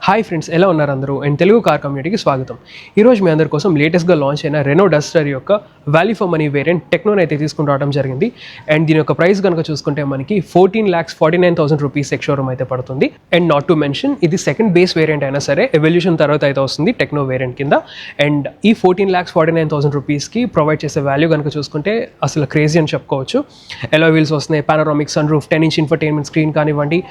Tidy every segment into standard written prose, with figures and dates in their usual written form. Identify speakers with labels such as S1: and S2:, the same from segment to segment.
S1: Hi friends, ఎలా ఉన్నారు అందరూ? అండ్ తెలుగు కార్ కమ్యూనిటీకి స్వాగతం. ఈరోజు మీ అందరి కోసం లేటెస్ట్గా లాంచ్ అయిన రెనో డస్టర్ యొక్క వాల్యూ ఫర్ మనీ వేరియంట్ టెక్నోని అయితే తీసుకుని రావడం జరిగింది. అండ్ దీని యొక్క ప్రైస్ కనుక చూసుకుంటే మనకి 14,49,000 రూపీస్ ఎక్స్-షోరూమ్ అయితే పడుతుంది. అండ్ నాట్ టు మెన్షన్, ఇది సెకండ్ బేస్ వేరియంట్ అయినా సరే ఎవల్యూషన్ తర్వాత అయితే వస్తుంది టెక్నో వేరియంట్ కింద. అండ్ ఈ 14,49,000 రూపీస్కి ప్రొవైడ్ చేసే వాల్యూ కనుక చూసుకుంటే అసలు క్రేజీ అని చెప్పుకోవచ్చు. ఎలాయ్ వీల్స్ వస్తున్నాయి, panoramic sunroof, 10-inch infotainment screen కానివ్వండి,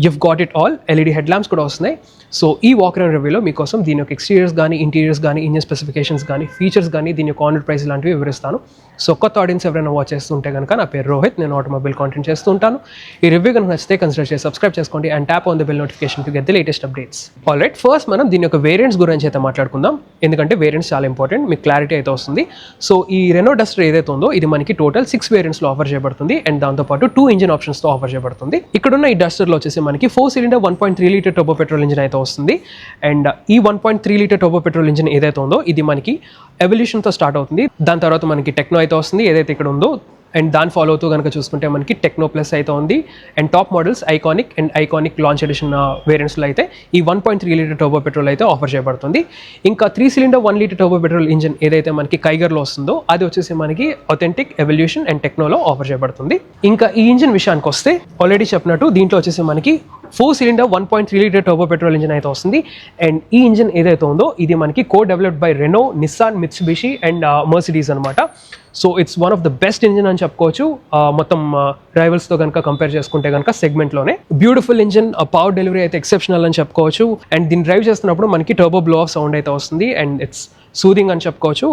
S1: you've got it all. LED headlamps కూడా వస్తున్నాయి. సో ఈ వాక్ అరౌండ్ రివ్యూలో మీకోసం దీని యొక్క ఎక్స్టీరియర్స్ కానీ, ఇంటీరియర్స్ కానీ, ఇంజిన్ స్పెసిఫికేషన్స్ కానీ, ఫీచర్స్ కానీ, దీని యొక్క ఆనర్ ప్రైస్ లాంటివి వివరిస్తాను. సో కొత్త ఆడియన్స్ ఎవరైనా వాచ్ చేస్తుంటే కనుక, నా పేరు రోహిత్, నేను ఆటోమొబైల్ కాంటెంట్ చేస్తూ ఉంటాను. ఈ రివ్యూ కనుక నచ్చితే కన్సిడర్ చేసి సబ్స్క్రైబ్ చేసుకోండి and tap on the bell notification to get the latest updates. Alright, first మనం దీని యొక్క వేరియంట్స్ గురించి అయితే మాట్లాడుకుందాం, ఎందుకంటే వేరియంట్స్ చాలా ఇంపార్టెంట్, మీకు క్లారిటీ అయితే వస్తుంది. సో ఈ రెనో డస్టర్ ఏదైతే ఉందో ఇది మనకి టోటల్ 6 వేరియంట్స్లో ఆఫర్ చేయబడుతుంది. అండ్ దాంతోపాటు 2 ఇంజిన్ ఆప్షన్స్తో ఆఫర్ చేయబడుతుంది. ఇక్కడున్న ఈ డస్టర్లో వచ్చేసి మనకి 4 cylinder 1.3 litre turbo petrol engine అయితే వస్తుంది. అండ్ ఈ 1.3 లీటర్ టర్బో పెట్రోల్ ఇంజిన్ ఏదైతే ఉందో ఇది మనకి ఎవల్యూషన్తో స్టార్ట్ అవుతుంది. దాని తర్వాత మనకి టెక్నో అయితే వస్తుంది ఏదైతే ఇక్కడ ఉందో. అండ్ దాని ఫాలో అవుతూ కనుక చూసుకుంటే మనకి టెక్నో ప్లస్ అయితే ఉంది. And top models iconic and iconic launch edition వేరియంట్స్లో అయితే ఈ 1.3 లీటర్ టర్బో పెట్రోల్ అయితే ఆఫర్ చేయబడుతుంది. ఇంకా 3 cylinder 1 litre turbo petrol engine ఏదైతే మనకి కైగర్లో వస్తుందో అది వచ్చేసి మనకి అథెంటిక్, ఎవల్యూషన్ అండ్ టెక్నోలో ఆఫర్ చేయబడుతుంది. ఇంకా ఈ ఇంజిన్ విషయానికి వస్తే ఆల్రెడీ చెప్పినట్టు దీంట్లో వచ్చేసి మనకి 4 cylinder 1.3 litre turbo petrol engine అయితే వస్తుంది. అండ్ ఈ ఇంజిన్ ఏదైతే ఉందో ఇది మనకి developed by Renault, Nissan, Mitsubishi and Mercedes అనమాట. So it's one of the best engine అని చెప్పుకోవచ్చు మొత్తం రైవల్స్తో కనుక కంపేర్ చేసుకుంటే కనుక సెగ్మెంట్లోనే. బ్యూటిఫుల్ ఇంజిన్, పవర్ డెలివరీ అయితే ఎక్సెప్షనల్ అని చెప్పుకోవచ్చు. అండ్ దీన్ని డ్రైవ్ చేస్తున్నప్పుడు మనకి టర్బో బ్లో ఆఫ్ సౌండ్ అయితే వస్తుంది. అండ్ ఇట్స్ సూదింగ్ అని చెప్పుకోవచ్చు.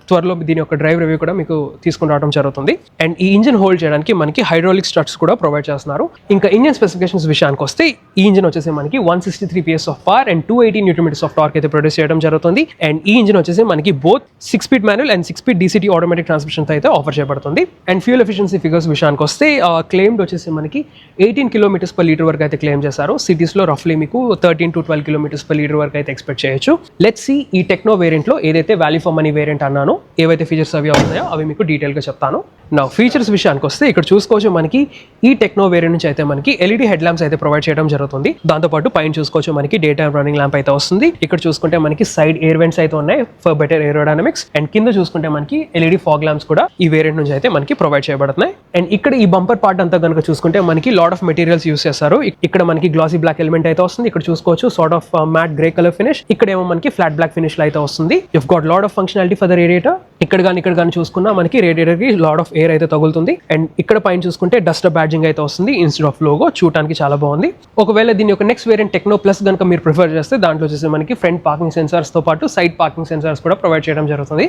S1: త్వరలో దీని యొక్క డ్రైవ్ రివ్యూ కూడా మీకు తీసుకుని రావడం జరుగుతుంది. అండ్ ఈ ఇంజిన్ హోల్డ్ చేయడానికి మనకి హైడ్రాలిక్ స్ట్రట్స్ కూడా ప్రొవైడ్ చేస్తున్నారు. ఇంకా ఇంజిన్ స్పెసిఫికేషన్స్ విషయానికి వస్తే ఈ ఇంజిన్ వచ్చేసి మనకి 163 PS of power and 280 Nm of torque అయితే ప్రొడ్యూస్ చేయడం జరుగుతుంది. అండ్ ఈ ఇంజిన్ వచ్చేసి మనకి both 6-speed manual and 6-speed DCT automatic transmission అయితే ఆఫర్ చేయబడుతుంది. అండ్ ఫ్యూల్ ఎఫిషియన్సీ ఫిగర్స్ విషయానికి వస్తే క్లెయిమ్డ్ వచ్చేసి మనకి 18 km/L వరకు అయితే క్లెయిమ్ చేశారు. సిటీస్లో రఫ్లీ మీకు 13 to 12 km/L వరకు అయితే ఎక్స్పెక్ట్ చేయొచ్చు. లెట్స్ సీ ఈ టెక్నో వేరియంట్లో ఏదైతే వాల్యూ ఫర్ మనీ వేరియంట్ అన్నానో ఏవైతే ఫీచర్స్ అవి అవుతాయో అవి మీకు డీటెయిల్గా చెప్తాను. నా ఫీచర్స్ విషయానికి వస్తే ఇక్కడ చూసుకోవచ్చు మనకి ఈ టెక్నో వేరియంట్ నుంచి అయితే మనకి LED హెడ్ ల్యాంప్స్ అయితే ప్రొవైడ్ చేయడం జరుగుతుంది. దాంతోపాటు పైన చూసుకోవచ్చు మనకి డే టైమ్ రన్నింగ్ ల్యాంప్ అయితే వస్తుంది. ఇక్కడ చూసుకుంటే మనకి సైడ్ ఎయిర్ వెంట్స్ అయితే ఉన్నాయి ఫర్ బెటర్ ఏరోడైనమిక్స్. అండ్ కింద చూసుకుంటే మనకి LED ఫాగ్ ల్యాంప్స్ కూడా ఈ వేరియంట్ నుంచి అయితే మనకి ప్రొవైడ్ చేయబడుతున్నాయి. అండ్ ఇక్కడ ఈ బంపర్ పార్ట్ అంతా కనుక చూసుకుంటే మనకి లాట్ ఆఫ్ మెటీరియల్స్ యూస్ చేస్తారు. ఇక్కడ మనకి గ్లాసీ బ్లాక్ ఎలిమెంట్ అయితే వస్తుంది. ఇక్కడ చూసుకోవచ్చు sort of matte grey colour finish. ఇక్కడ ఏమో మనకి ఫ్లాట్ బ్లాక్ ఫినిష్ అయితే వస్తుంది. you've got lot of functionality for the radiator. ఇక్కడ కానీ చూసుకున్నా మనకి రేడియేటర్ కి లాట్ ఆఫ్ ఎయిర్ అయితే తగులుతుంది. అండ్ ఇక్కడ పైన చూసుకుంటే డస్టర్ బ్యాడ్జింగ్ అయితే వస్తుంది ఇన్స్టెడ్ ఆఫ్ లోగో. చూడడానికి చాలా బాగుంది. ఒకవేళ దీని యొక్క నెక్స్ట్ వేరియంట్ టెక్నో ప్లస్ కనుక మీరు ప్రిఫర్ చేస్తే దాంట్లో వచ్చేసి మనకి ఫ్రంట్ పార్కింగ్ సెన్సార్స్ తో పాటు సైడ్ పార్కింగ్ సెన్సార్స్ కూడా ప్రొవైడ్ చేయడం జరుగుతుంది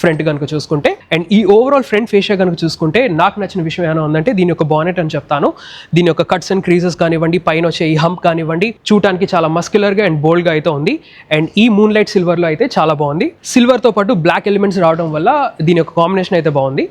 S1: ఫ్రంట్ కనుక చూసుకుంటే. అండ్ ఈ ఓవరాల్ ఫ్రంట్ ఫేషియా కనుక చూసుకుంటే నాకు నచ్చిన విషయం ఏమైనా ఉందంటే దీని యొక్క బానెట్ అని చెప్తాను. దీని యొక్క కట్స్ అండ్ క్రీజెస్ కానివ్వండి, పైన వచ్చే ఈ హంప్ కానివ్వండి, చూడడానికి చాలా మస్క్యులర్ గా అండ్ బోల్డ్ గా అయితే ఉంది. అండ్ ఈ మూన్ లైట్ సిల్వర్ లో అయితే చాలా బాగుంది. సిల్వర్ తో పాటు బ్లాక్ ఎలిమెంట్స్ రావడం వల్ల దీని యొక్క కాంబినేషన్ అయితే బాగుంది.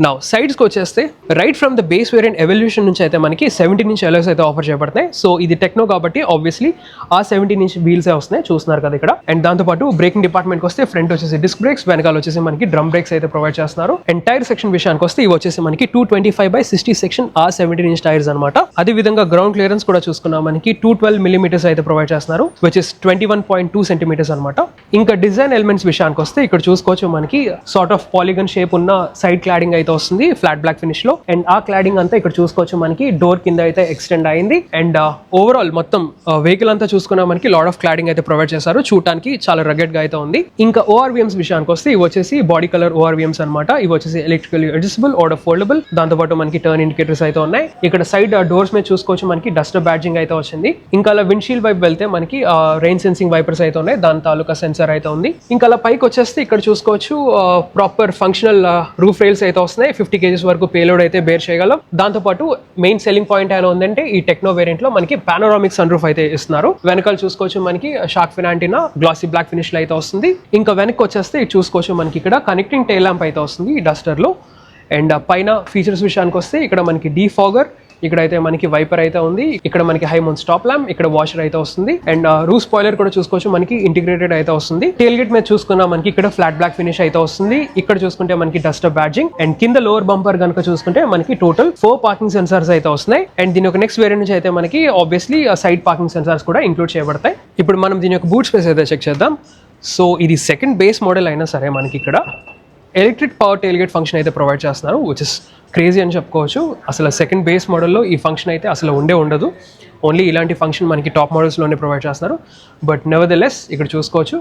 S1: నా సైడ్స్కి వచ్చేస్తే right from the base variant evolution నుంచి అయితే మనకి 17-inch అలాయ్స్ అయితే ఆఫర్ చేయబడుతున్నాయి. సో ఇది టెక్నో కాబట్టి ఆబ్వియస్లీ ఆ 17-inch వీల్స్ వస్తున్నాయి, చూస్తున్నారు కదా ఇక్కడ. అండ్ దాంతోపాటు బ్రేకింగ్ డిపార్ట్మెంట్కి వస్తే ఫ్రంట్ వచ్చేసి డిస్క్ బ్రేక్స్, వెనకాల వచ్చేసి మనకి డ్రమ్ బ్రేక్స్ అయితే ప్రొవైడ్ చేస్తున్నారు. అండ్ టైర్ సెక్షన్ విషయానికి వస్తే ఇవి వచ్చేసి మనకి 225/60 సెక్షన్ ఆ 17-inch టైర్స్ అనమాట. అదే విధంగా గ్రౌండ్ క్లియరెన్స్ కూడా చూసుకున్నా మనకి 212 mm అయితే ప్రొవైడ్ చేస్తున్నారు, విచ్ ఇస్ 21.2 cm అనమాట. ఇంకా డిజైన్ ఎలిమెంట్స్ విషయానికి వస్తే ఇక్కడ చూసుకోవచ్చు మనకి సార్ట్ ఆఫ్ పాలిగన్ షేప్ ఉన్న సైడ్ క్లాడింగ్ అయితే వస్తుంది ఫ్లాట్ బ్లాక్ ఫినిష్ లో. అండ్ ఆ క్లాడింగ్ అంతా ఇక్కడ చూసుకోవచ్చు మనకి డోర్ కింద అయితే ఎక్స్టెండ్ అయింది. అండ్ ఓవరాల్ మొత్తం వెహికల్ అంతా చూసుకున్నా మనకి లాట్ ఆఫ్ క్లాడింగ్ అయితే ప్రొవైడ్ చేశారు. చూడటానికి చాలా రగెడ్ గా అయితే ఉంది. ఇంకా ORVMs విషయానికి వస్తే ఇవి వచ్చేసి బాడీ కలర్ ORVMs అనమాట. ఇవి వచ్చేసి ఎలక్ట్రికల్లీ అడ్జస్టబుల్, ఆర్డర్ ఫోల్డబుల్. దాంతోపాటు మనకి టర్న్ ఇండికేటర్స్ అయితే ఉన్నాయి. ఇక్కడ సైడ్ డోర్స్ మీద చూసుకోవచ్చు మనకి డస్టర్ బ్యాడ్జింగ్ అయితే వచ్చింది. ఇంకా అలా విండ్షీల్డ్ వైపు వెళ్తే మనకి రెయిన్ సెన్సింగ్ వైపర్స్ అయితే ఉన్నాయి, దాని తాలూకా సెన్సర్ అయితే ఉంది. ఇంకా అలా పైకి వచ్చేస్తే ఇక్కడ చూసుకోవచ్చు ప్రాపర్ ఫంక్షనల్ రూఫ్ రైల్స్ అయితే వస్తున్నాయి. 50 kgs వరకు పేలోడ్ అయితే బేర్ చేయగలం. దాంతోపాటు మెయిన్ సెల్లింగ్ పాయింట్ అయినా ఉందంటే ఈ టెక్నో వేరియంట్ లో మనకి పానోరామిక్ సన్ రూఫ్ అయితే ఇస్తున్నారు. వెనకాల చూసుకోవచ్చు మనకి shark fin antenna glossy black finish లో అయితే వస్తుంది. ఇంకా వెనక్కి వచ్చేస్తే చూసుకోవచ్చు మనకి ఇక్కడ కనెక్టింగ్ టైల్ ల్యాంప్ అయితే వస్తుంది ఈ డస్టర్ లో. అండ్ పైన ఫీచర్స్ విషయానికి వస్తే ఇక్కడ మనకి డీఫాగర్, ఇక్కడైతే మనకి వైపర్ అయితే ఉంది, ఇక్కడ మనకి హై మౌంట్ స్టాప్ ల్యాంప్, ఇక్కడ వాషర్ అయితే వస్తుంది. అండ్ రూఫ్ స్పాయిలర్ కూడా చూసుకోవచ్చు మనకి ఇంటిగ్రేటెడ్ అయితే వస్తుంది. టేల్ గేట్ మీద చూసుకున్నా మనకి ఇక్కడ ఫ్లాట్ బ్లాక్ ఫినిష్ అయితే వస్తుంది. ఇక్కడ చూసుకుంటే మనకి డస్టర్ బ్యాడ్జింగ్ అండ్ కింద లోవర్ బంపర్ కనుక చూసుకుంటే మనకి టోటల్ 4 పార్కింగ్ సెన్సార్స్ అయితే వస్తున్నాయి. అండ్ దీని ఒక నెక్స్ట్ వేరియంట్ నుంచి అయితే మనకి ఆబ్వియస్లీ సైడ్ పార్కింగ్ సెన్సార్స్ కూడా ఇంక్లూడ్ చేయబడతాయి. ఇప్పుడు మనం దీని యొక్క బూట్ స్పేస్ అయితే చెక్ చేద్దాం. సో ఇది సెకండ్ బేస్ మోడల్ అయినా సరే మనకి ఇక్కడ ఎలక్ట్రిక్ పవర్ టేల్ గేట్ ఫంక్షన్ అయితే ప్రొవైడ్ చేస్తున్నారు, విచ్ ఇస్ క్రేజీ అని చెప్పుకోవచ్చు. అసలు సెకండ్ బేస్ మోడల్లో ఈ ఫంక్షన్ అయితే అసలు ఉండదు. ఓన్లీ ఇలాంటి ఫంక్షన్ మనకి టాప్ మోడల్స్లోనే ప్రొవైడ్ చేస్తున్నారు. బట్ నెవర్దెలెస్ ఇక్కడ చూసుకోవచ్చు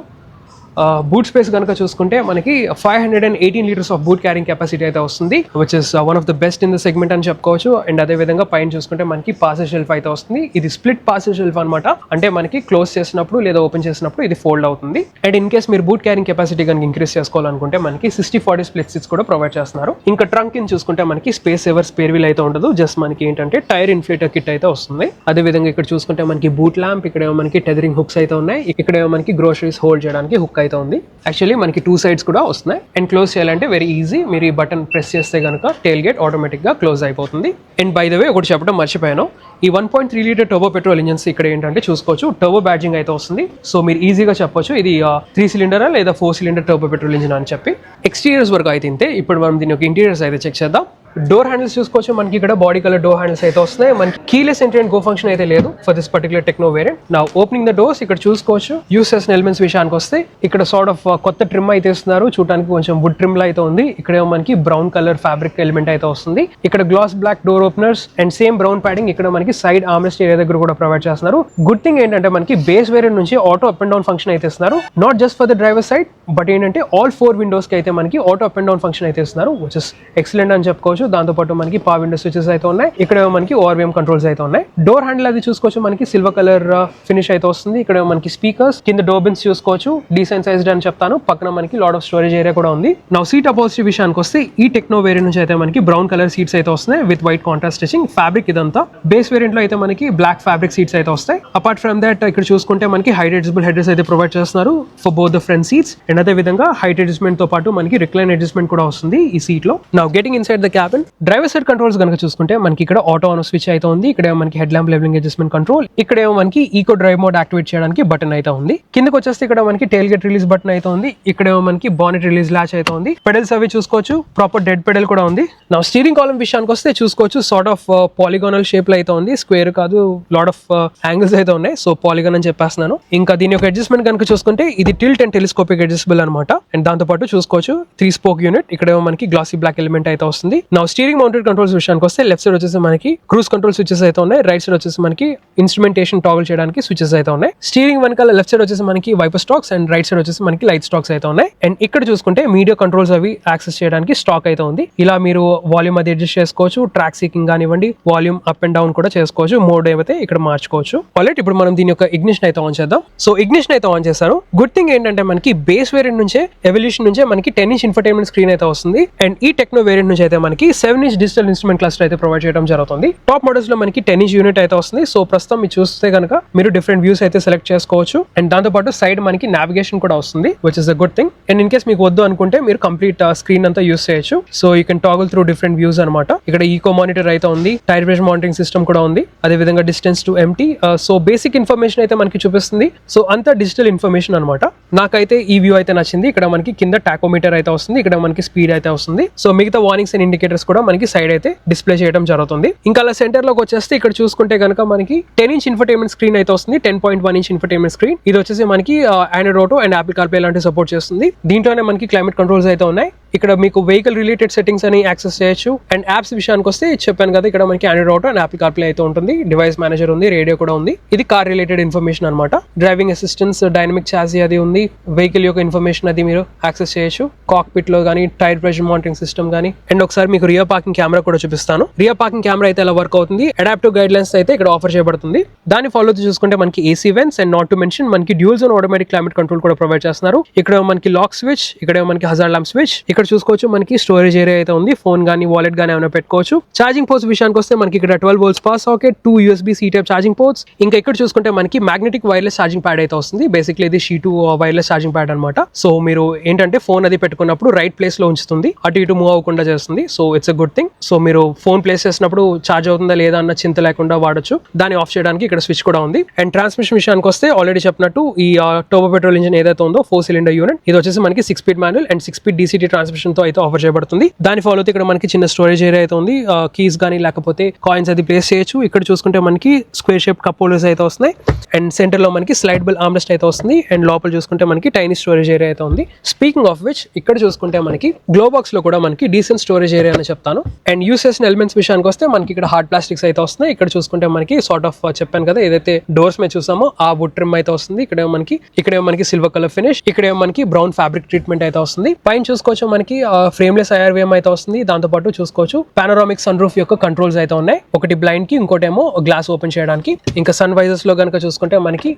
S1: బూట్ స్పేస్ కనుక చూసుకుంటే మనకి 518 litres of boot carrying capacity అయితే వస్తుంది, which is one of the best in the segment అని చెప్పుకోవచ్చు. అండ్ అదే విధంగా పైన చూసుకుంటే మనకి పాసెజ్ షెల్ఫ్ అయితే వస్తుంది. ఇది స్ప్లిట్ పాసెజ్ షెల్ఫ్ అనమాట, అంటే మనకి క్లోజ్ చేసినప్పుడు లేదా ఓపెన్ చేసినప్పుడు ఇది ఫోల్డ్ అవుతుంది. అండ్ ఇన్ కేస్ మీరు బూట్ క్యారింగ్ కెపాసిటీ కనుక ఇంక్రీస్ చేసుకోవాలనుకుంటే మనకి 60/40 స్ప్లిట్ సీట్స్ కూడా ప్రొవైడ్ చేస్తున్నారు. ఇంకా ట్రంక్ ఇన్ చూసుకుంటే మనకి స్పేస్ సేవర్ స్పేర్ వీల్ అయితే ఉండదు, జస్ట్ మనకి ఏంటంటే టైర్ ఇన్ఫ్లేటర్ కిట్ అయితే వస్తుంది. అదే విధంగా ఇక్కడ చూసుకుంటే మనకి బూట్ ల్యాంప్, ఇక్కడ మనకి టెదరింగ్ హుక్స్ అయితే ఉన్నాయి, ఇక్కడ మనకి గ్రోసరీస్ హోల్డ్ చేయడానికి హుక్ అయితే ఉంది. యాక్చువల్లీ మనకి 2 సైడ్స్ కూడా వస్తున్నాయి. అండ్ క్లోజ్ చేయాలంటే వెరీ ఈజీ, మీరు ఈ బటన్ ప్రెస్ చేస్తే కనుక టేల్ గేట్ ఆటోమేటిక్గా క్లోజ్ అయిపోతుంది. అండ్ బై ద వే ఒకటి చెప్పడం మర్చిపోయాను, ఈ 1.3 లీటర్ టర్బో పెట్రోల్ ఇంజన్స్ ఇక్కడ ఏంటంటే చూసుకోవచ్చు టర్బో బ్యాడ్జింగ్ అయితే వస్తుంది. సో మీరు ఈజీగా చెప్పొచ్చు ఇది 3 సిలిండరా లేదా 4 సిలిండర్ టర్బో పెట్రోల్ ఇంజిన్ అని చెప్పి. ఎక్స్టీరియర్స్ వరకు అయితే ఇంతే. ఇప్పుడు మనం దీని యొక్క ఇంటీరియర్స్ అయితే చెక్ చేద్దాం. డోర్ హ్యాండిల్స్ చూసుకోవచ్చు మనకి ఇక్కడ బాడీ కలర్ డోర్ హ్యాండిల్స్ అయితే వస్తున్నాయి. మనకి keyless entry and go function అయితే లేదు for this particular techno variant. నా ఓపెనింగ్ ద డోర్స్ ఇక్కడ చూసుకోవచ్చు. యూస్ చేసిన ఎలిమెంట్స్ విషయానికి వస్తే ఇక్కడ సార్ట్ ఆఫ్ కొత్త ట్రిమ్ అయితే ఇస్తున్నారు, చూడడానికి కొంచెం వుడ్ ట్రిమ్ లా అయితే ఉంది. ఇక్కడ మనకి బ్రౌన్ కలర్ ఫ్యాబ్రిక్ ఎలిమెంట్ అయితే వస్తుంది. ఇక్కడ glass black door openers and same brown padding ఇక్కడ మనకి సైడ్ ఆర్మ్రెస్ట్ ఏరియా దగ్గర కూడా ప్రొవైడ్ చేస్తున్నారు. గుడ్ థింగ్ ఏంటంటే మనకి బేస్ వేరియంట్ నుంచి auto up and down function అయితే ఇస్తున్నారు, not just for the driver side but ఏంటంటే ఆల్ 4 విండోస్ కి అయితే మనకి auto up and down function అయితే ఇస్తున్నారు, విచ్ ఇస్ ఎక్సలెంట్ అని చెప్పుకోవచ్చు. దాంతోపాటు మనకి పవర్ విండో స్విచెస్ అయితే ఉన్నాయి, ఇక్కడ మనకి ఓఆర్విఎం కంట్రోల్స్ అయితే ఉన్నాయి. డోర్ హ్యాండిల్ అది చూసుకోవచ్చు మనకి సిల్వర్ కలర్ ఫినిష్ అయితే వస్తుంది. ఇక్కడ మనకి స్పీకర్స్, కింద డోర్ బిన్స్ చూసుకోవచ్చు డీసెంట్ సైజ్డ్ అని చెప్తాను. పక్కన మనకి లాట్ ఆఫ్ స్టోరేజ్ ఏరియా కూడా ఉంది. నా సీట్ అపోజిట్ విషయానికి వస్తే ఈ టెక్నో వేరియంట్ నుంచి అయితే మనకి బ్రౌన్ కలర్ సీట్స్ అయితే వస్తున్నాయి with white contrast stitching fabric. ఇదంతా బేస్ వేరియంట్ లో అయితే మనకి బ్లాక్ ఫ్యాబ్రిక్ సీట్స్ అయితే వస్తాయి. అపార్ట్ ఫ్రమ్ దట్ ఇక్కడ చూసుకుంటే మనకి హైట్ అడ్జస్టబుల్ హెడ్ రెస్ట్ అయితే ప్రొవైడ్ చేస్తున్నారు for both the front seats. And అదే విధంగా హైట్ అడ్జస్ట్మెంట్ తో పాటు మనకి రిక్లైన్ అడ్జస్ట్మెంట్ కూడా వస్తుంది ఈ సీట్ లో. Now getting inside the cabin, driver side controls కనుక చూసుకుంటే మనకి ఇక్కడ ఆటో ఆన్ స్విచ్ అయితే ఉంది. ఇక్కడ మనకి headlamp levelling adjustment control, ఇక్కడ మనకి ఈకో డ్రైవ్ మోడ్ యాక్టివేట్ చేయడానికి బటన్ అయితే ఉంది. కిందకి వచ్చేస్తే ఇక్కడ మనకి టెయిల్ గేట్ రిలీజ్ బటన్ అయితే ఉంది. ఇక్కడ మనకి బానెట్ రిలీజ్ లాచ్ అయితే ఉంది. పెడల్స్ అవి చూసుకోవచ్చు, ప్రాపర్ డెడ్ పెడల్ కూడా ఉంది. నా స్టీరింగ్ కాలమ్ విషయానికి వస్తే చూసుకోవచ్చు సార్ట్ ఆఫ్ పాలిగోనల్ షేప్ లో అయితే ఉంది, స్క్వేర్ కాదు, లాట్ ఆఫ్ యాంగిల్స్ అయితే ఉన్నాయి. సో పాలిగన్ అని చెప్పేస్తున్నాను. ఇంకా దీని యొక్క అడ్జస్ట్మెంట్ కనుక చూసుకుంటే ఇది టిల్ట్ అండ్ టెలిస్కోపిక్ అడ్జస్టబుల్ అనమాట. అండ్ దాంతో పాటు చూసుకోవచ్చు 3 స్పోక్ యూనిట్, ఇక్కడ మనకి గ్లాసీ బ్లాక్ ఎలిమెంట్ అయితే వస్తుంది. నా స్టీరింగ్ మౌంటెడ్ కంట్రోల్స్ విషయానికి వస్తే లెఫ్ట్ సైడ్ వచ్చేసి మనకి క్రూజ్ కంట్రోల్ స్విచెస్ అయితే ఉన్నాయి, రైట్ సైడ్ వచ్చేసి మనకి ఇన్స్ట్రుమెంటేషన్ టాగల్ చేయడానికి స్విచెస్ అయితే ఉన్నాయి. స్టీరింగ్ వెనకాల లెఫ్ట్ సైడ్ వచ్చేసి మనకి wiper stalks and right side వచ్చేసి మనకి లైట్ స్టాక్స్ అయితే ఉన్నాయి. అండ్ ఇక్కడ చూసుకుంటే మీడియా కంట్రోల్స్ అవి యాక్సెస్ చేయడానికి స్టాక్ అయితే ఉంది. ఇలా మీరు వాల్యూమ్ అది అడ్జస్ట్ చేసుకోవచ్చు, ట్రాక్ సీకింగ్ కానివ్వండి, వాల్యూమ్ అప్ అండ్ డౌన్ కూడా చేసుకోవచ్చు, మోడ్ అయితే ఇక్కడ మార్చుకోవచ్చు. ఆల్రెడీ ఇప్పుడు మనం దీని యొక్క ఇగ్నిషన్ అయితే ఆన్ చేద్దాం. సో ఇగ్నిషన్ అయితే ఆన్ చేశాను. గుడ్ థింగ్ ఏంటంటే మనకి బేస్ వేరియంట్ నుంచే ఎవల్యూషన్ నుంచే మనకి 10-inch ఇన్ఫర్టైన్మెంట్ స్క్రీన్ అయితే వస్తుంది. అండ్ ఈ టెక్నో వేరియంట్ నుంచి అయితే మనకి 7-inch డిజిటల్ ఇన్స్ట్రుమెంట్ క్లస్టర్ అయితే ప్రొవైడ్ చేయడం జరుగుతుంది. టాప్ మోడల్స్ లో మనకి 10-inch యూనిట్ అయితే వస్తుంది. సో ప్రస్తుతం మీరు చూస్తే కనుక మీరు డిఫరెంట్ వ్యూస్ అయితే సెలెక్ట్ చేసుకోవచ్చు. అండ్ దాంతో పాటు సైడ్ మనకి నావిగేషన్ కూడా వస్తుంది, which is a good thing. And in case మీకు వద్దు అనుకుంటే మీరు కంప్లీట్ స్క్రీన్ అంతా యూస్ చేయొచ్చు. So you can toggle through different views అనమాట. ఇక్కడ ఈకో మానిటర్ అయితే ఉంది, టైర్ ప్రెషర్ మానిటరింగ్ సిస్టమ్ కూడా ఉంది, అదే విధంగా distance to empty. So basic information అయితే మనకి చూపిస్తుంది. సో అంతా డిజిటల్ ఇన్ఫర్మేషన్ అనమాట. నాకైతే ఈ వ్యూ అయితే నచ్చింది. ఇక్కడ మనకి కింద టాకోమీటర్ అయితే వస్తుంది, ఇక్కడ మనకి స్పీడ్ అయితే వస్తుంది. సో మిగతా వార్నింగ్స్ అండ్ ఇండికేటర్స్ కూడా మనకి సైడ్ అయితే డిస్ప్లే చేయడం జరుగుతుంది. ఇంకా అలా సెంటర్ లోకి వచ్చేస్తే ఇక్కడ చూసుకుంటే కనుక మనకి 10-inch ఇన్ఫర్టైన్మెంట్ స్క్రీన్ అయితే వస్తుంది, 10.1-inch ఇన్ఫర్టైన్మెంట్ స్క్రీన్. ఇది వచ్చేసి మనకి Android auto and Apple CarPlay లాంటి సపోర్ట్ చేస్తుంది. దీంట్లోనే మనకి క్లైమేట్ కంట్రోల్స్ అయితే ఉన్నాయి. ఇక్కడ మీకు వెహికల్ రిలేటెడ్ సెట్టింగ్స్ అని యాక్సెస్ చేయొచ్చు. అండ్ యాప్స్ విషయానికి వస్తే చెప్పాను కదా, ఇక్కడ మనకి Android auto and Apple CarPlay అయితే ఉంటుంది, డివైస్ మేనేజర్ ఉంది, రేడియో కూడా ఉంది. ఇది కార్ రిలేటెడ్ ఇన్ఫర్మేషన్ అనమాట. డ్రైవింగ్ అసిస్టెన్స్, డైనమిక్ చాసీ అది ఉంది, వెహికల్ యొక్క ఇన్ఫర్మేషన్ అది మీరు యాక్సెస్ చేయొచ్చు. కాక్పిట్ లో కానీ టైర్ ప్రెషర్ మానిటరింగ్ సిస్టమ్ కానీ. అండ్ ఒకసారి మీకు రియర్ పార్కింగ్ కెమెరా కూడా చూపిస్తాను. రియర్ పార్కింగ్ కెమెరా అయితే ఎలా వర్క్ అవుతుంది, అడాప్టివ్ గైడ్ లైన్స్ అయితే ఇక్కడ ఆఫర్ చేయబడుతుంది. దాన్ని ఫాలో చూసుకుంటే మనకి AC vents and not to mention మనకి dual zone automatic climate control కూడా ప్రొవైడ్ చేస్తున్నారు. ఇక్కడ మనకి లాక్ స్విచ్, ఇక్కడ మనకి హజార్డ్ ల్యాంప్ స్విచ్. ఇక్కడ ఇక్కడ చూసుకోవచ్చు మనకి స్టోరేజ్ ఏరియా అయితే ఉంది, ఫోన్ గానీ వాలెట్ గానీ ఏమైనా పెట్టుకోవచ్చు. ఛార్జింగ్ పోర్ట్స్ విషయానికి వస్తే మనకి ఇక్కడ 12 volts power socket, 2 USB-C type charging ports. ఇంకా ఇక్కడ చూసుకుంటే మనకి మ్యాగ్నెటిక్ వైర్లెస్ ఛార్జింగ్ ప్యాడ్ అయితే వస్తుంది. బేసిక్లీ ఇది షీ2 వైర్లెస్ ఛార్జింగ్ ప్యాడ్ అనమాట. సో మీరు ఏంటంటే ఫోన్ అది పెట్టుకున్నప్పుడు రైట్ ప్లేస్ లో ఉంచుతుంది, అటు ఇటు మూవ్ అవ్వకుండా చేస్తుంది. So it's a good thing. So మీరు ఫోన్ ప్లేస్ చేసినప్పుడు ఛార్జ్ అవుతుందా లేదా అన్న చింత లేకుండా వాడొచ్చు. దాన్ని ఆఫ్ చేయడానికి ఇక్కడ స్విచ్ కూడా ఉంది. అండ్ ట్రాన్స్మిషన్ విషయానికి వస్తే ఆల్రెడీ చెప్పినట్టు ఈ టర్బో పెట్రోల్ ఇంజిన్ ఏదైతే ఉందో 4 cylinder యూనిట్, ఇది వచ్చేసి మనకి 6 speed manual and 6 speed DCT transmission తో అయితే ఆఫర్ చేయబడుతుంది. దాని ఫాలో అయితే ఇక్కడ మనకి చిన్న స్టోరేజ్ ఏరియా అయితే ఉంది, కీస్ గానీ లేకపోతే కాయిన్స్ అది ప్లేస్ చేయొచ్చు. ఇక్కడ చూసుకుంటే మనకి స్క్వేర్ షేప్ కప్ హోల్డర్స్ అయితే వస్తున్నాయి అండ్ సెంటర్ లో మనకి స్లైడబుల్ ఆర్మ్రెస్ట్ అయితే వస్తుంది. అండ్ లోపల చూసుకుంటే మనకి టైనీ స్టోరేజ్ ఏరియా అయితే ఉంది. స్పీకింగ్ ఆఫ్ విచ్ ఇక్కడ చూసుకుంటే మనకి గ్లో బాక్స్ లో కూడా మనకి డీసెంట్ స్టోరేజ్ ఏరియా అని చెప్తాను. అండ్ యూస్ చేసిన ఎలిమెంట్స్ విషయానికి వస్తే మనకి ఇక్కడ హార్డ్ ప్లాస్టిక్స్ అయితే వస్తున్నాయి. ఇక్కడ చూసుకుంటే మనకి సార్ట్ ఆఫ్ చెప్పాను కదా ఏదైతే డోర్స్ మీద చూసామో ఆ వుడ్ ట్రిమ్ అయితే వస్తుంది. ఇక్కడే మనకి సిల్వర్ కలర్ ఫినిష్, ఇక్కడే మనకి బ్రౌన్ ఫ్యాబ్రిక్ ట్రీట్మెంట్ అయితే వస్తుంది. పైన చూసుకోవచ్చు మనకి ఫ్రేమ్లెస్ IRVM అయితే వస్తుంది. దాంతో పాటు చూసుకోవచ్చు పానోరామిక్ సన్ రూఫ్ యొక్క కంట్రోల్స్ అయితే ఉన్నాయి, ఒకటి బ్లైండ్ కి ఇంకోటేమో గ్లాస్ ఓపెన్ చేయడానికి. ఇంకా సన్ వైజర్స్ లో కనుక చూసుకుంటే మనకి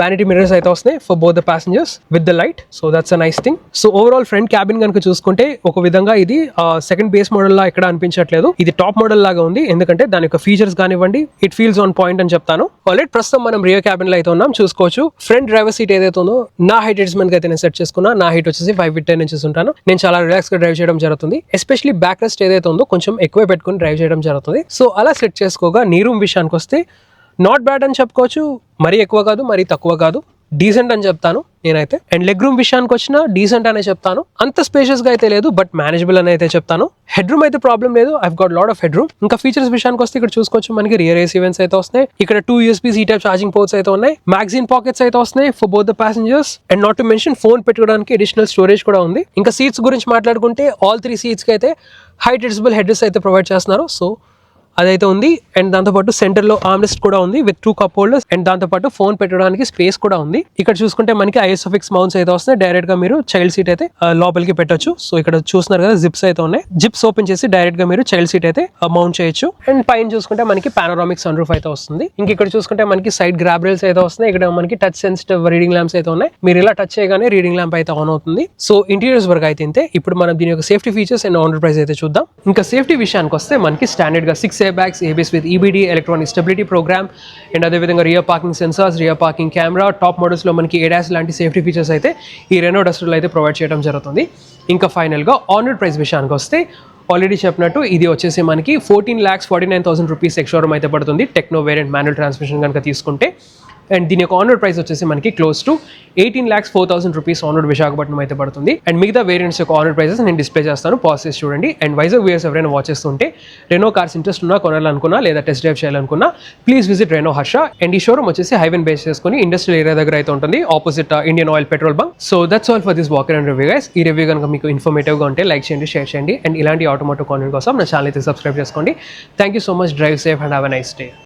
S1: వ్యానిటీ మిర్రర్స్ అయితే వస్తున్నాయి for both the passengers with the light. So that's a nice thing. So overall front cabin కనుక చూసుకుంటే ఒక విధంగా ఇది సెకండ్ బేస్ మోడల్ లా ఎక్కడ అనిపించట్లేదు, ఇది టాప్ మోడల్ లాగా ఉంది. ఎందుకంటే దాని యొక్క ఫీచర్స్ కానివ్వండి, ఇట్ ఫీల్స్ ఆన్ పాయింట్ అని చెప్తాను. ఆల్రెడీ ప్రస్తుతం మనం రియర్ క్యాబిన్ లో అయితే ఉన్నాం. చూసుకోవచ్చు ఫ్రంట్ డ్రైవర్ సీట్ ఏదైతే ఉందో నా హైట్ అడ్జస్ట్మెంట్ అయితే నేను సెట్ చేసుకున్నా. నా హైట్ వచ్చేసి 5'10" ఇంచెస్ ఉంటాను. నేను చాలా రిలాక్స్ గా డ్రైవ్ చేయడం జరుగుతుంది. ఎస్పెషల్లీ బ్యాక్ రెస్ట్ ఏదైతే ఉందో కొంచెం ఎక్కువ పెట్టుకుని డ్రైవ్ చేయడం జరుగుతుంది. సో అలా సెట్ చేసుకోగా నీ రూమ్ విషయానికి వస్తే నాట్ బ్యాడ్ అని చెప్పుకోవచ్చు. మరీ ఎక్కువ కాదు, మరీ తక్కువ కాదు, డీసెంట్ అని చెప్తాను నేనైతే. అండ్ లెగ్ రూమ్ విషయానికి వచ్చినా డీసెంట్ అనే చెప్తాను. అంత స్పేషియస్ గా అయితే లేదు, బట్ మేనేజబుల్ అని అయితే చెప్తాను. హెడ్ రూమ్ అయితే ప్రాబ్లం లేదు, I've got lot of head room. ఇంకా ఫీచర్స్ విషయానికి వస్తే ఇక్కడ చూసుకోవచ్చు మనకి రియర్ AC vents అయితే వస్తున్నాయి. ఇక్కడ 2 USB-C టైప్ ఛార్జింగ్ పోర్ట్స్ అయితే ఉన్నాయి. మ్యాగజైన్ పాకెట్స్ అయితే వస్తున్నాయి for both the passengers. And not to mention phone పెట్టుకోవడానికి అడిషనల్ స్టోరేజ్ కూడా ఉంది. ఇంకా సీట్స్ గురించి మాట్లాడుకుంటే ఆల్ 3 seats కి అయితే హైట్ అడ్జస్టబుల్ హెడ్ రెస్ట్ అయితే ప్రొవైడ్ చేస్తున్నారు. సో అదైతే ఉంది. అండ్ దాంతోపాటు సెంటర్ లో ఆర్మ్రెస్ట్ కూడా ఉంది విత్ 2 cup holders. అండ్ దాంతోపాటు ఫోన్ పెట్టడానికి స్పేస్ కూడా ఉంది. ఇక్కడ చూసుకుంటే మనకి ISOFIX మౌంట్స్ అయితే వస్తాయి. డైరెక్ట్ గా మీరు చైల్డ్ సీట్ అయితే లోపలికి పెట్టొచ్చు. సో ఇక్కడ చూస్తున్నారు కదా జిప్స్ అయితే ఉన్నాయి. జిప్స్ ఓపెన్ చేసి డైరెక్ట్ గా మీరు చైల్డ్ సీట్ అయితే మౌంట్ చేయొచ్చు. అండ్ పైన చూసుకుంటే మనకి పానోరామిక్ సన్ రూఫ్ అయితే వస్తుంది. ఇంక ఇక్కడ చూసుకుంటే మనకి సైడ్ గ్రాబ్ రైల్స్ అయితే వస్తున్నాయి. ఇక్కడ మనకి టచ్ సెన్సిటివ్ రీడింగ్ ల్యాంప్స్ అయితే ఉన్నాయి. మీరు ఇలా టచ్ చేయగానే రీడింగ్ ల్యాంప్ అయితే ఆన్ అవుతుంది. సో ఇంటీరియర్స్ వరకు అయితే ఇంతే. ఇప్పుడు మనం దీని యొక్క safety features and on road price అయితే చూద్దాం. ఇంకా సేఫ్టీ విషయానికి వస్తే మనకి స్టాండర్డ్ గా 6 airbags, ABS with EBD electronic stability program and అదేవిధంగా rear parking sensors, rear parking camera, top మోడల్స్లో మనకి ADAS లాంటి సేఫ్టీ ఫీచర్స్ అయితే ఈ రెనో డస్టర్లో అయితే ప్రొవైడ్ చేయడం జరుగుతుంది. ఇంకా ఫైనల్గా ఆన్ రోడ్ ప్రైస్ విషయానికి వస్తే ఆల్రెడీ చెప్పినట్టు ఇది వచ్చేసి మనకి 14,49,000 రూపీస్ ఎక్స్షోరూమ్ అయితే పడుతుంది టెక్నో వేరియంట్ మాన్యువల్ ట్రాన్స్మిషన్ కనుక తీసుకుంటే. అండ్ దీని యొక్క ఆన్ రోడ్ ప్రైస్ వచ్చేసి మనకి close to 18,04,000 rupees on road Visakhapatnam అయితే పడుతుంది. అండ్ మిగతా వేరియంట్స్ యొక్క ఆన్ రోడ్ ప్రైసెస్ నేను డిస్ప్లే చేస్తాను, పాజ్ చేసి చూడండి. అండ్ వైజాగ్ వ్యూయర్స్ ఎవరైనా వాచ్ చేస్తుంటే రెనో కార్స్ ఇంట్రెస్ట్ ఉన్నా, కొనాలనుకున్నా లేదా టెస్ట్ డ్రైవ్ చేయాలనుకున్నా please visit Renault Harsha. And ఈ షోరూమ్ వచ్చేసి హైవేన్ బేస్ చేసుకుని ఇండస్ట్రియల్ ఏరియా దగ్గర అయితే ఉంటుంది, opposite Indian Oil petrol bunk. So that's all for this walk and review guys. ఈ రివ్యూ కనుక మీకు ఇన్ఫర్మేటివ్గా ఉంటే లైక్ చేయండి, షేర్ చేయండి. అండ్ ఇలాంటి ఆటోమోటివ్ కాంటెంట్ కోసం నా ఛానల్ అయితే సబ్స్క్రైబ్ చేసుకోండి. Thank you so much. Drive safe and have a nice day.